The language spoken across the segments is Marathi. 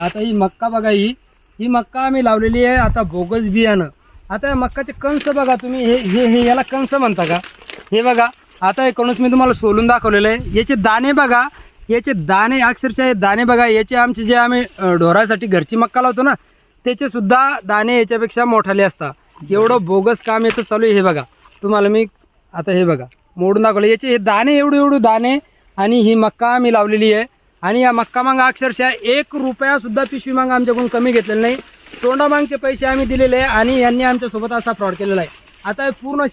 आता ही मक्का बघा, ही मक्का आम्ही लावलेली आहे आता बोगस बियाणं. आता या मक्काचे कणस बघा तुम्ही, हे हे हे याला कणस म्हणता का? हे बघा, आता हे कणस मी तुम्हाला सोलून दाखवलेलं आहे. याचे दाणे बघा, याचे दाणे अक्षरशः हे दाणे बघा, याचे आमचे जे आम्ही ढोरासाठी घरची मक्का लावतो ना, त्याचे सुद्धा दाणे याच्यापेक्षा मोठाले असतात. एवढं बोगस काम याचं चालू आहे. हे बघा तुम्हाला मी आता हे बघा मोडून दाखवलं, याचे हे दाणे एवढे दाणे. आणि ही मक्का आम्ही लावलेली आहे. आणि या मक्का मागं अक्षरशः 1 रुपया सुद्धा पिशवी मागं आमच्याकडून कमी घेतलेलं नाही. तोंडामागचे पैसे आम्ही दिलेले आहे आणि यांनी आमच्यासोबत असा फ्रॉड केलेला आहे. आता हे पूर्ण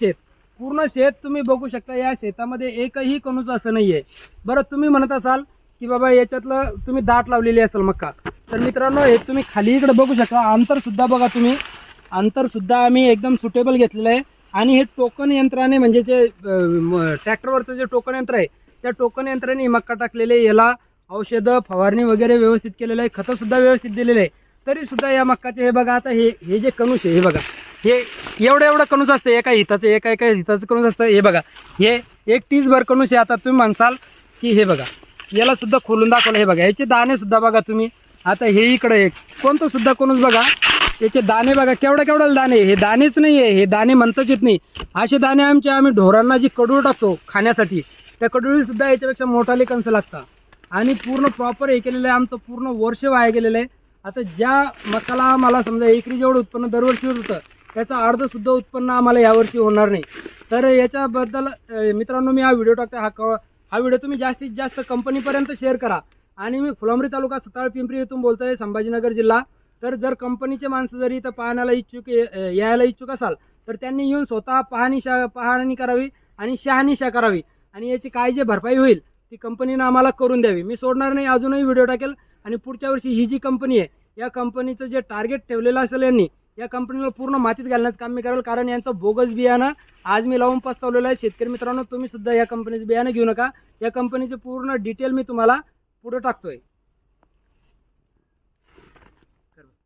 शेत तुम्ही बघू शकता. या शेतामध्ये एकही कणूस असं नाही आहे. बरं, तुम्ही म्हणत असाल की बाबा याच्यातलं तुम्ही दाट लावलेली असेल मक्का, तर मित्रांनो हे तुम्ही खाली इकडे बघू शकता. अंतरसुद्धा बघा तुम्ही, अंतरसुद्धा आम्ही एकदम सुटेबल घेतलेलं आहे. आणि हे टोकन यंत्राने, म्हणजे जे ट्रॅक्टरवरचं जे टोकन यंत्र आहे, त्या टोकन यंत्राने मक्का टाकलेले, याला औषधं फवारणी वगैरे व्यवस्थित केलेलं आहे, खतंसुद्धा व्यवस्थित दिलेलं आहे. तरीसुद्धा या मक्काचे हे बघा, आता हे जे कणूस आहे हे बघा, हे एवढं कणूस असतं एका हिताचं, एका हिताचं कणूस असतं. हे बघा, हे 1 टीसभर कणूस आहे. आता तुम्ही म्हणसाल की हे बघा, याला सुद्धा खोलून दाखवलं. हे बघा, याचे दाणे सुद्धा बघा तुम्ही. आता हे इकडे कोणतं सुद्धा कणूस बघा, याचे दाणे बघा, केवढ्या दाणे. हे दाणेच नाही आहे, हे दाणे म्हणताच येत नाही. असे दाणे आम्ही ढोरांना जी कडूळ टाकतो खाण्यासाठी, त्या कडुळीसुद्धा याच्यापेक्षा मोठाले कणसं लागतात. आणि पूर्ण प्रॉपर हे केलेलं आहे. आमचं पूर्ण वर्ष वाया गेलेलं आहे. आता ज्या मकाला मला समजा एकरी जेवढं उत्पन्न दरवर्षी होतं, त्याचं अर्धसुद्धा उत्पन्न आम्हाला यावर्षी होणार नाही. तर याच्याबद्दल मित्रांनो मी हा व्हिडिओ टाकतो. हा व्हिडिओ तुम्ही जास्तीत जास्त कंपनीपर्यंत शेअर करा. आणि मी फुलंब्री तालुका सताळ पिंपरी येथून बोलतोय, संभाजीनगर जिल्हा. तर जर कंपनीचे माणसं जरी इथं पाहण्याला यायला इच्छुक असाल, तर त्यांनी येऊन स्वतः पाहणी करावी आणि शहानिशा करावी. आणि याची काय जे भरपाई होईल ती कंपनीनं आम्हाला करून द्यावी. मी सोडणार नाही, अजूनही व्हिडिओ टाकेल. आणि पुढच्या वर्षी ही जी कंपनी आहे, या कंपनीचं जे टार्गेट ठेवलेलं असेल यांनी, या कंपनीला पूर्ण मातीत घालण्याचं काम मी करेल. कारण यांचं बोगस बियाणं आज मी लावून पस्तावलेलं आहे. शेतकरी मित्रांनो, तुम्ही सुद्धा या कंपनीचं बियाणं घेऊ नका. या कंपनीचे पूर्ण डिटेल मी तुम्हाला पुढे टाकतोय.